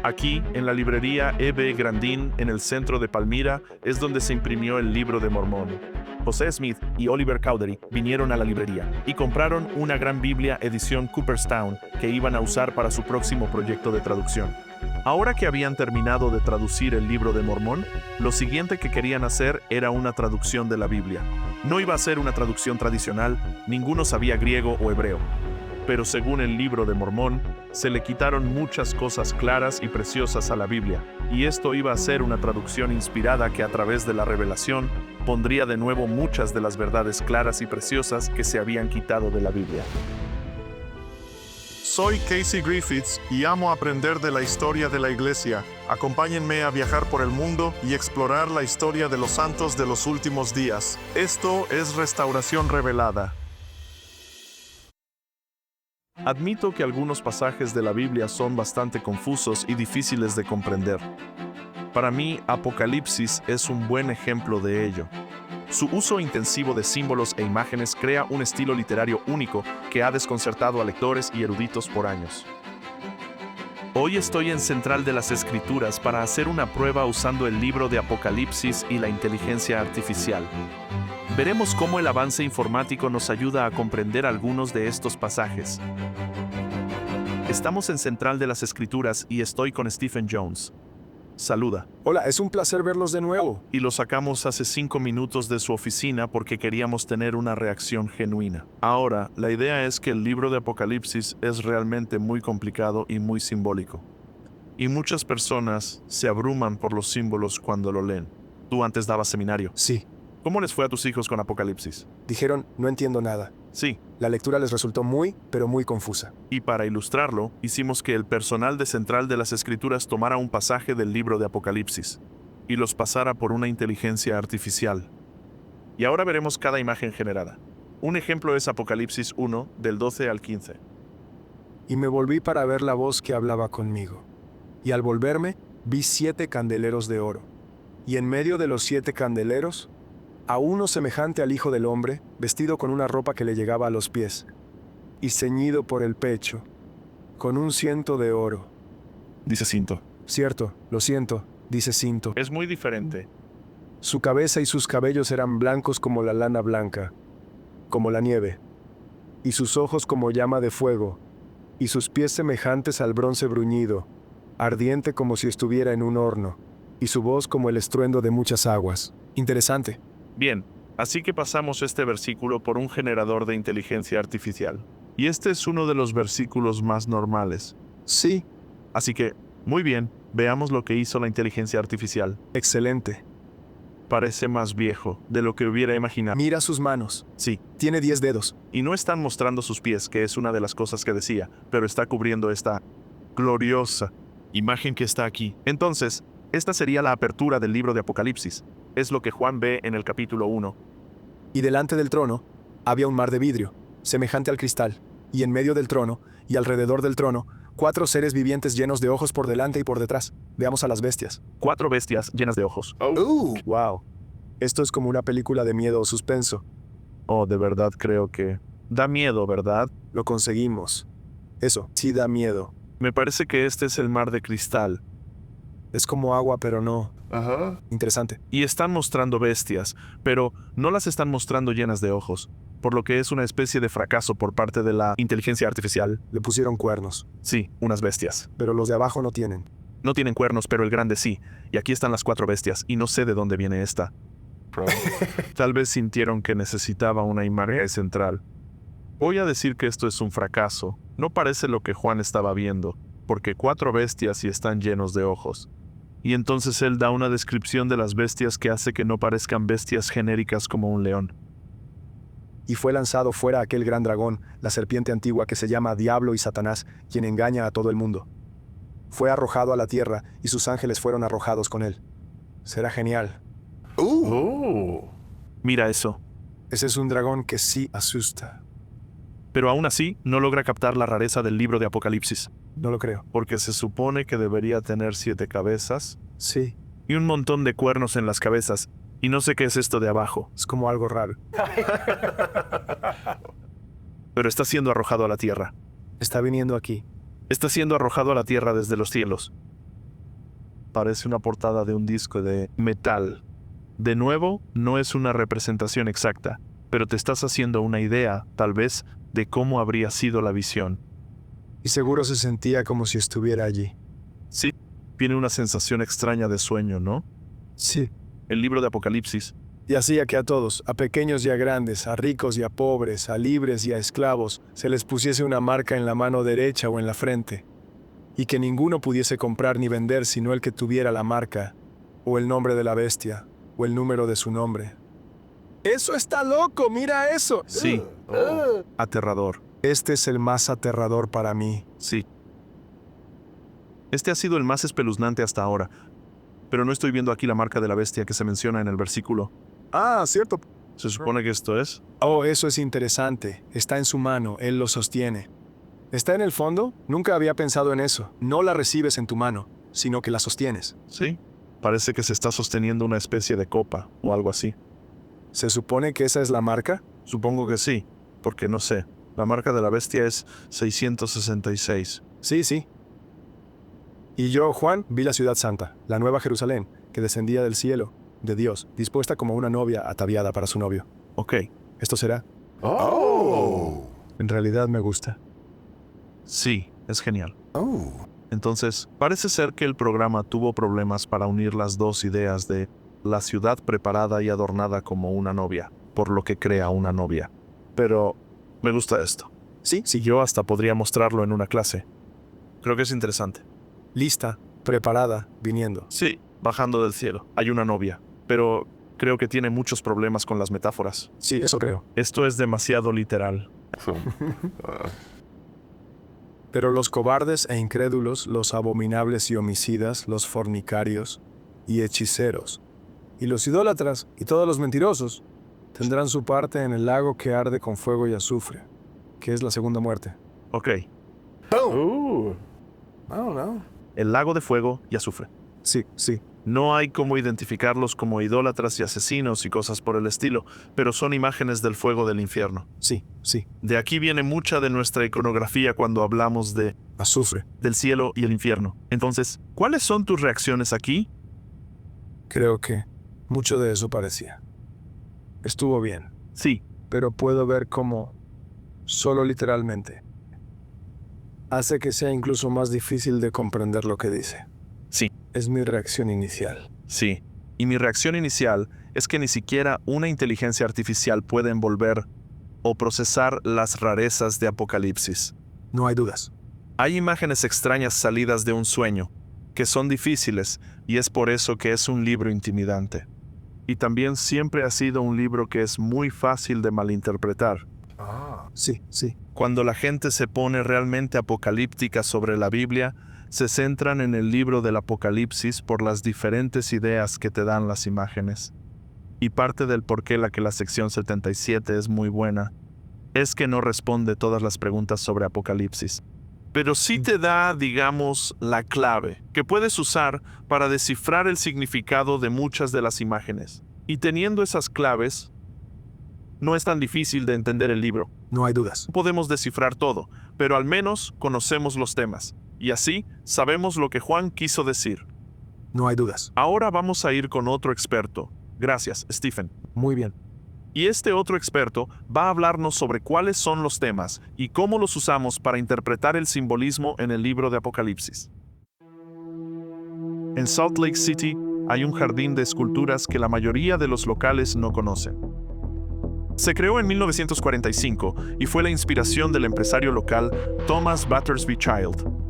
Aquí, en la librería E.B. Grandin, en el centro de Palmira, es donde se imprimió el Libro de Mormón. José Smith y Oliver Cowdery vinieron a la librería y compraron una gran Biblia edición Cooperstown que iban a usar para su próximo proyecto de traducción. Ahora que habían terminado de traducir el Libro de Mormón, lo siguiente que querían hacer era una traducción de la Biblia. No iba a ser una traducción tradicional, ninguno sabía griego o hebreo. Pero según el Libro de Mormón, se le quitaron muchas cosas claras y preciosas a la Biblia, y esto iba a ser una traducción inspirada que a través de la revelación pondría de nuevo muchas de las verdades claras y preciosas que se habían quitado de la Biblia. Soy Casey Griffiths y amo aprender de la historia de la iglesia. Acompáñenme a viajar por el mundo y explorar la historia de los santos de los últimos días. Esto es Restauración Revelada. Admito que algunos pasajes de la Biblia son bastante confusos y difíciles de comprender. Para mí, Apocalipsis es un buen ejemplo de ello. Su uso intensivo de símbolos e imágenes crea un estilo literario único que ha desconcertado a lectores y eruditos por años. Hoy estoy en Central de las Escrituras para hacer una prueba usando el libro de Apocalipsis y la inteligencia artificial. Veremos cómo el avance informático nos ayuda a comprender algunos de estos pasajes. Estamos en Central de las Escrituras y estoy con Stephen Jones. Saluda. Hola, es un placer verlos de nuevo. Y lo sacamos hace 5 minutos de su oficina porque queríamos tener una reacción genuina. Ahora, la idea es que el libro de Apocalipsis es realmente muy complicado y muy simbólico. Y muchas personas se abruman por los símbolos cuando lo leen. Tú antes dabas seminario. Sí. ¿Cómo les fue a tus hijos con Apocalipsis? Dijeron, no entiendo nada. Sí. La lectura les resultó pero muy confusa. Y para ilustrarlo, hicimos que el personal de Central de las Escrituras tomara un pasaje del libro de Apocalipsis y los pasara por una inteligencia artificial. Y ahora veremos cada imagen generada. Un ejemplo es Apocalipsis 1, del 12 al 15. Y me volví para ver la voz que hablaba conmigo. Y al volverme, vi 7 candeleros de oro. Y en medio de los 7 candeleros, a uno semejante al Hijo del Hombre, vestido con una ropa que le llegaba a los pies, y ceñido por el pecho, con un cinto de oro. Dice cinto. Cierto, lo siento, dice cinto. Es muy diferente. Su cabeza y sus cabellos eran blancos como la lana blanca, como la nieve, y sus ojos como llama de fuego, y sus pies semejantes al bronce bruñido, ardiente como si estuviera en un horno, y su voz como el estruendo de muchas aguas. Interesante. Bien, así que pasamos este versículo por un generador de inteligencia artificial. Y este es uno de los versículos más normales. Sí. Así que, muy bien, veamos lo que hizo la inteligencia artificial. Excelente. Parece más viejo de lo que hubiera imaginado. Mira sus manos. Sí. Tiene 10 dedos. Y no están mostrando sus pies, que es una de las cosas que decía, pero está cubriendo esta gloriosa imagen que está aquí. Entonces, esta sería la apertura del libro de Apocalipsis. Es lo que Juan ve en el capítulo 1. Y delante del trono había un mar de vidrio, semejante al cristal, y en medio del trono, y alrededor del trono, 4 seres vivientes llenos de ojos por delante y por detrás. Veamos a las bestias. 4 bestias llenas de ojos. Wow. Esto es como una película de miedo o suspenso. Oh, de verdad creo que da miedo, ¿verdad? Lo conseguimos. Eso, sí da miedo. Me parece que este es el mar de cristal. Es como agua, pero no. Ajá. Interesante. Y están mostrando bestias, pero no las están mostrando llenas de ojos, por lo que es una especie de fracaso por parte de la inteligencia artificial. Le pusieron cuernos, Sí, unas bestias. pero los de abajo no tienen. No tienen cuernos, pero el grande sí. Y aquí están las 4 bestias, y no sé de dónde viene esta. Tal vez sintieron que necesitaba una imagen central. Voy a decir que esto es un fracaso. No parece lo que Juan estaba viendo, porque 4 bestias y están llenos de ojos. Y entonces él da una descripción de las bestias que hace que no parezcan bestias genéricas como un león. Y fue lanzado fuera aquel gran dragón, la serpiente antigua que se llama Diablo y Satanás, quien engaña a todo el mundo. Fue arrojado a la tierra y sus ángeles fueron arrojados con él. Será genial. Mira eso. Ese es un dragón que sí asusta. Pero aún así, no logra captar la rareza del libro de Apocalipsis, No lo creo. porque se supone que debería tener 7 cabezas Sí, y un montón de cuernos en las cabezas, y no sé qué es esto de abajo, es como algo raro. pero está siendo arrojado a la tierra. Está viniendo aquí. Está siendo arrojado a la tierra desde los cielos. parece una portada de un disco de metal. De nuevo, no es una representación exacta, pero te estás haciendo una idea, tal vez, de cómo habría sido la visión. Y seguro se sentía como si estuviera allí. Sí, tiene una sensación extraña de sueño, ¿no? Sí. El libro de Apocalipsis. Y hacía que a todos, a pequeños y a grandes, a ricos y a pobres, a libres y a esclavos, se les pusiese una marca en la mano derecha o en la frente, y que ninguno pudiese comprar ni vender sino el que tuviera la marca, o el nombre de la bestia, o el número de su nombre. ¡Eso está loco! ¡Mira eso! Sí. Aterrador. Este es el más aterrador para mí. Sí. Este ha sido el más espeluznante hasta ahora, pero no estoy viendo aquí la marca de la bestia que se menciona en el versículo. Ah, cierto. ¿Se supone que esto es? Oh, eso es interesante. Está en su mano, él lo sostiene. ¿Está en el fondo? Nunca había pensado en eso. No la recibes en tu mano, sino que la sostienes. Sí. Parece que se está sosteniendo una especie de copa o algo así. ¿Se supone que esa es la marca? Supongo que sí, porque no sé. La marca de la bestia es 666. Sí, sí. Y yo, Juan, vi la ciudad santa, la nueva Jerusalén, que descendía del cielo, de Dios, dispuesta como una novia ataviada para su novio. Ok. ¿Esto será? Oh. En realidad me gusta. Sí, es genial. Oh. Entonces, parece ser que el programa tuvo problemas para unir las dos ideas de la ciudad preparada y adornada como una novia, por lo que crea una novia. Pero me gusta esto. Sí, sí. Yo hasta podría mostrarlo en una clase. Creo que es interesante. Lista, preparada, viniendo. Sí, bajando del cielo. Hay una novia, pero creo que tiene muchos problemas con las metáforas. Sí, eso creo. Esto es demasiado literal. Pero los cobardes e incrédulos, los abominables y homicidas, los fornicarios y hechiceros, y los idólatras y todos los mentirosos, tendrán su parte en el lago que arde con fuego y azufre, que es la segunda muerte. Ok, Ooh. I don't know. el lago de fuego y azufre. Sí, sí. No hay cómo identificarlos como idólatras y asesinos y cosas por el estilo, pero son imágenes del fuego del infierno. Sí, sí. De aquí viene mucha de nuestra iconografía cuando hablamos Azufre. del cielo y el infierno. Entonces, ¿cuáles son tus reacciones aquí? Creo que mucho de eso parecía. Estuvo bien, Sí, pero puedo ver cómo, solo literalmente, hace que sea incluso más difícil de comprender lo que dice. sí, Es mi reacción inicial. sí. Y mi reacción inicial es que ni siquiera una inteligencia artificial puede envolver o procesar las rarezas de Apocalipsis. No hay dudas. Hay imágenes extrañas salidas de un sueño, que son difíciles, y es por eso que es un libro intimidante. Y también siempre ha sido un libro que es muy fácil de malinterpretar. Ah. Sí, sí. Cuando la gente se pone realmente apocalíptica sobre la Biblia, se centran en el libro del Apocalipsis por las diferentes ideas que te dan las imágenes. Y parte del por qué la sección 77 es muy buena es que no responde todas las preguntas sobre Apocalipsis. Pero sí te da, digamos, la clave que puedes usar para descifrar el significado de muchas de las imágenes. Y teniendo esas claves, no es tan difícil de entender el libro. No hay dudas. No podemos descifrar todo, pero al menos conocemos los temas. Y así sabemos lo que Juan quiso decir. No hay dudas. Ahora vamos a ir con otro experto. Gracias, Stephen. Muy bien. Y este otro experto va a hablarnos sobre cuáles son los temas y cómo los usamos para interpretar el simbolismo en el libro de Apocalipsis. En Salt Lake City hay un jardín de esculturas que la mayoría de los locales no conocen. Se creó en 1945 y fue la inspiración del empresario local Thomas Battersby Child.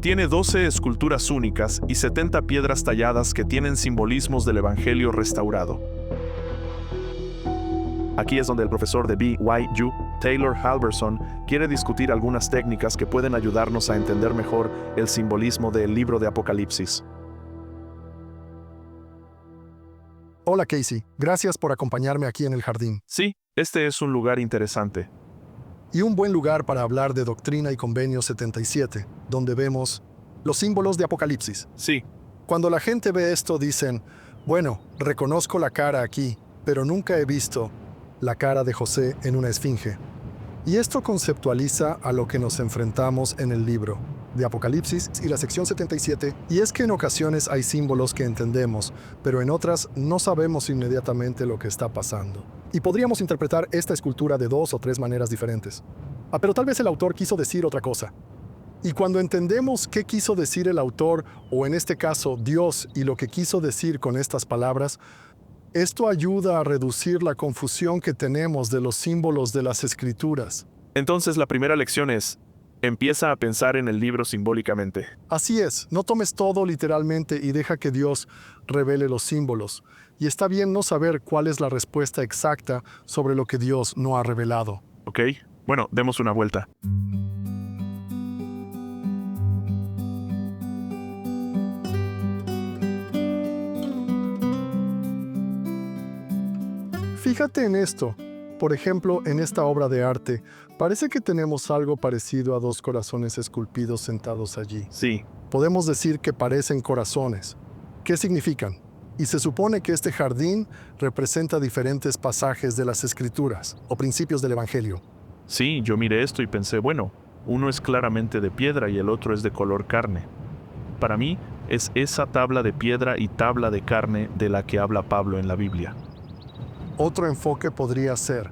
Tiene 12 esculturas únicas y 70 piedras talladas que tienen simbolismos del Evangelio restaurado. Aquí es donde el profesor de BYU, Taylor Halverson, quiere discutir algunas técnicas que pueden ayudarnos a entender mejor el simbolismo del libro de Apocalipsis. Hola Casey, gracias por acompañarme aquí en el jardín. Sí, este es un lugar interesante. Y un buen lugar para hablar de Doctrina y Convenio 77, donde vemos los símbolos de Apocalipsis. Sí, Cuando la gente ve esto dicen, bueno, reconozco la cara aquí, pero nunca he visto la cara de José en una esfinge. Y esto conceptualiza a lo que nos enfrentamos en el libro. de Apocalipsis y la sección 77, y es que en ocasiones hay símbolos que entendemos, pero en otras no sabemos inmediatamente lo que está pasando. Y podríamos interpretar esta escultura de 2 o 3 maneras diferentes. Pero tal vez el autor quiso decir otra cosa. Y cuando entendemos qué quiso decir el autor, o en este caso Dios, y lo que quiso decir con estas palabras, esto ayuda a reducir la confusión que tenemos de los símbolos de las Escrituras. Entonces la primera lección es, empieza a pensar en el libro simbólicamente. Así es, no tomes todo literalmente y deja que Dios revele los símbolos. Y está bien no saber cuál es la respuesta exacta sobre lo que Dios no ha revelado. ¿Ok? Bueno, demos una vuelta. Fíjate en esto. Por ejemplo, en esta obra de arte, parece que tenemos algo parecido a 2 corazones esculpidos sentados allí. Sí, Podemos decir que parecen corazones. ¿Qué significan? Y se supone que este jardín representa diferentes pasajes de las Escrituras o principios del Evangelio. sí, yo miré esto y pensé, bueno, uno es claramente de piedra y el otro es de color carne. Para mí, es esa tabla de piedra y tabla de carne de la que habla Pablo en la Biblia. Otro enfoque podría ser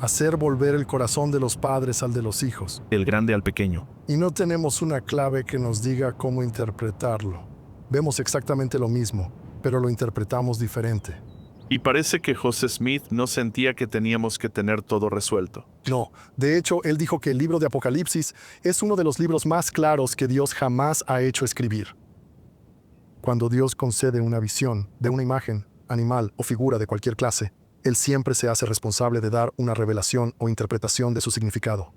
hacer volver el corazón de los padres al de los hijos. El grande al pequeño. Y no tenemos una clave que nos diga cómo interpretarlo. Vemos exactamente lo mismo, pero lo interpretamos diferente. Y parece que José Smith no sentía que teníamos que tener todo resuelto. No, de hecho, él dijo que el libro de Apocalipsis es uno de los libros más claros que Dios jamás ha hecho escribir. Cuando Dios concede una visión de una imagen, animal o figura de cualquier clase, Él siempre se hace responsable de dar una revelación o interpretación de su significado.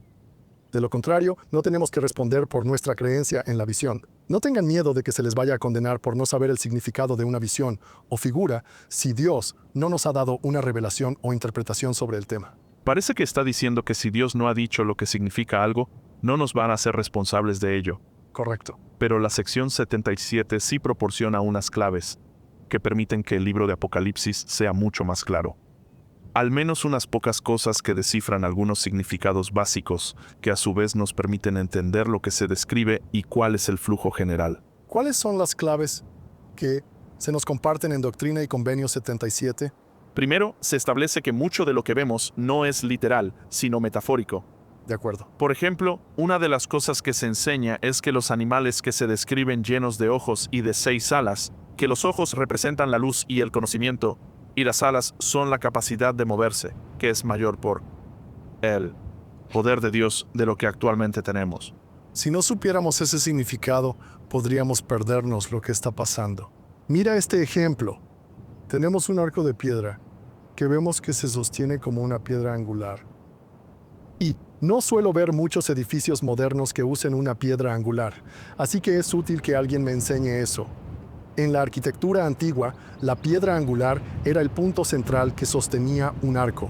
De lo contrario, no tenemos que responder por nuestra creencia en la visión. No tengan miedo de que se les vaya a condenar por no saber el significado de una visión o figura si Dios no nos ha dado una revelación o interpretación sobre el tema. Parece que está diciendo que si Dios no ha dicho lo que significa algo, no nos van a ser responsables de ello. Correcto. Pero la sección 77 sí proporciona unas claves que permiten que el libro de Apocalipsis sea mucho más claro. Al menos unas pocas cosas que descifran algunos significados básicos que a su vez nos permiten entender lo que se describe y cuál es el flujo general. ¿Cuáles son las claves que se nos comparten en Doctrina y Convenio 77? Primero, se establece que mucho de lo que vemos no es literal, sino metafórico. De acuerdo. Por ejemplo, una de las cosas que se enseña es que los animales que se describen llenos de ojos y de 6 alas, que los ojos representan la luz y el conocimiento, y las alas son la capacidad de moverse, que es mayor por el poder de Dios de lo que actualmente tenemos. Si no supiéramos ese significado, podríamos perdernos lo que está pasando. Mira este ejemplo. Tenemos un arco de piedra que vemos que se sostiene como una piedra angular. Y no suelo ver muchos edificios modernos que usen una piedra angular, así que es útil que alguien me enseñe eso. En la arquitectura antigua, la piedra angular era el punto central que sostenía un arco.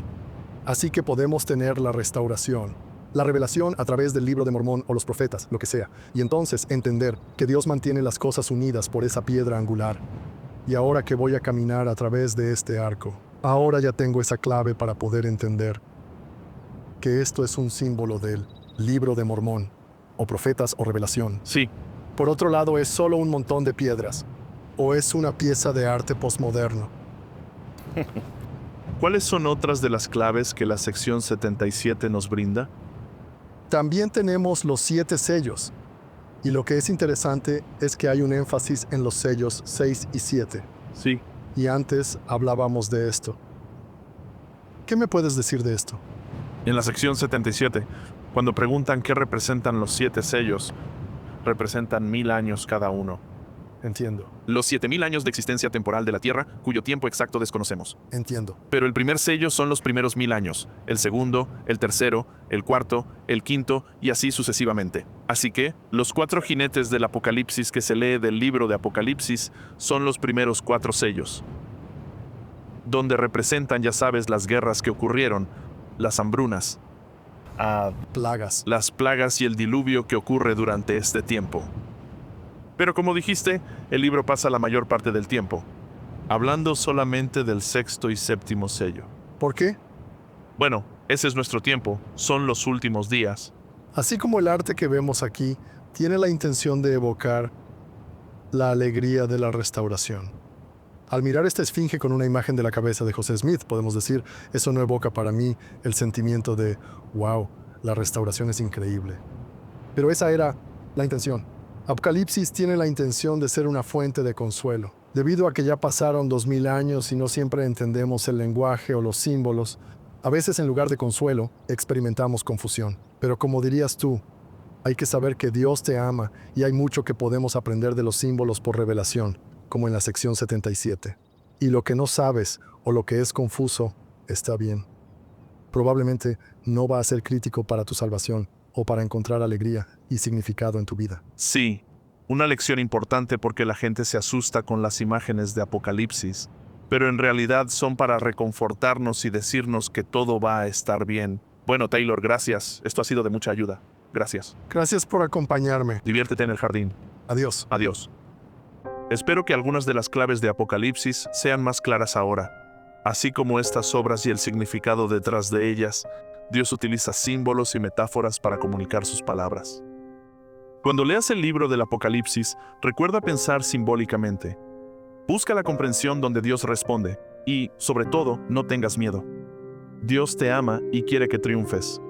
Así que podemos tener la restauración, la revelación a través del libro de Mormón o los profetas, lo que sea, y entonces entender que Dios mantiene las cosas unidas por esa piedra angular. Y ahora que voy a caminar a través de este arco, ahora ya tengo esa clave para poder entender que esto es un símbolo del libro de Mormón, o profetas o revelación. Sí, Por otro lado, es solo un montón de piedras, o es una pieza de arte postmoderno. ¿cuáles son otras de las claves que la sección 77 nos brinda? También tenemos los 7 sellos, y lo que es interesante es que hay un énfasis en los sellos 6 y 7, Sí, y antes hablábamos de esto. ¿Qué me puedes decir de esto? en la sección 77, cuando preguntan qué representan los 7 sellos, representan 1000 años cada uno. Entiendo, Los 7000 años de existencia temporal de la Tierra, cuyo tiempo exacto desconocemos. entiendo. Pero el primer sello son los primeros 1000 años, el segundo, el tercero, el cuarto, el quinto y así sucesivamente. Así que, los 4 jinetes del Apocalipsis que se lee del libro de Apocalipsis son los primeros 4 sellos, donde representan, ya sabes, las guerras que ocurrieron, las hambrunas, Plagas. las plagas y el diluvio que ocurre durante este tiempo. Pero como dijiste, el libro pasa la mayor parte del tiempo, hablando solamente del 6º y 7º sello. ¿Por qué? Bueno, ese es nuestro tiempo, son los últimos días. Así como el arte que vemos aquí, tiene la intención de evocar la alegría de la restauración. Al mirar esta esfinge con una imagen de la cabeza de José Smith, podemos decir, eso no evoca para mí el sentimiento de, wow, la restauración es increíble. Pero esa era la intención. Apocalipsis tiene la intención de ser una fuente de consuelo. Debido a que ya pasaron 2000 años y no siempre entendemos el lenguaje o los símbolos, a veces en lugar de consuelo, experimentamos confusión. Pero como dirías tú, hay que saber que Dios te ama y hay mucho que podemos aprender de los símbolos por revelación, como en la sección 77. Y lo que no sabes o lo que es confuso, está bien. Probablemente no va a ser crítico para tu salvación o para encontrar alegría y significado en tu vida. Sí, una lección importante porque la gente se asusta con las imágenes de Apocalipsis, pero en realidad son para reconfortarnos y decirnos que todo va a estar bien. Bueno, Taylor, gracias. Esto ha sido de mucha ayuda. Gracias. Gracias por acompañarme. Diviértete en el jardín. Adiós. Adiós. Espero que algunas de las claves de Apocalipsis sean más claras ahora. Así como estas obras y el significado detrás de ellas, Dios utiliza símbolos y metáforas para comunicar sus palabras. Cuando leas el libro del Apocalipsis, recuerda pensar simbólicamente. Busca la comprensión donde Dios responde y, sobre todo, no tengas miedo. Dios te ama y quiere que triunfes.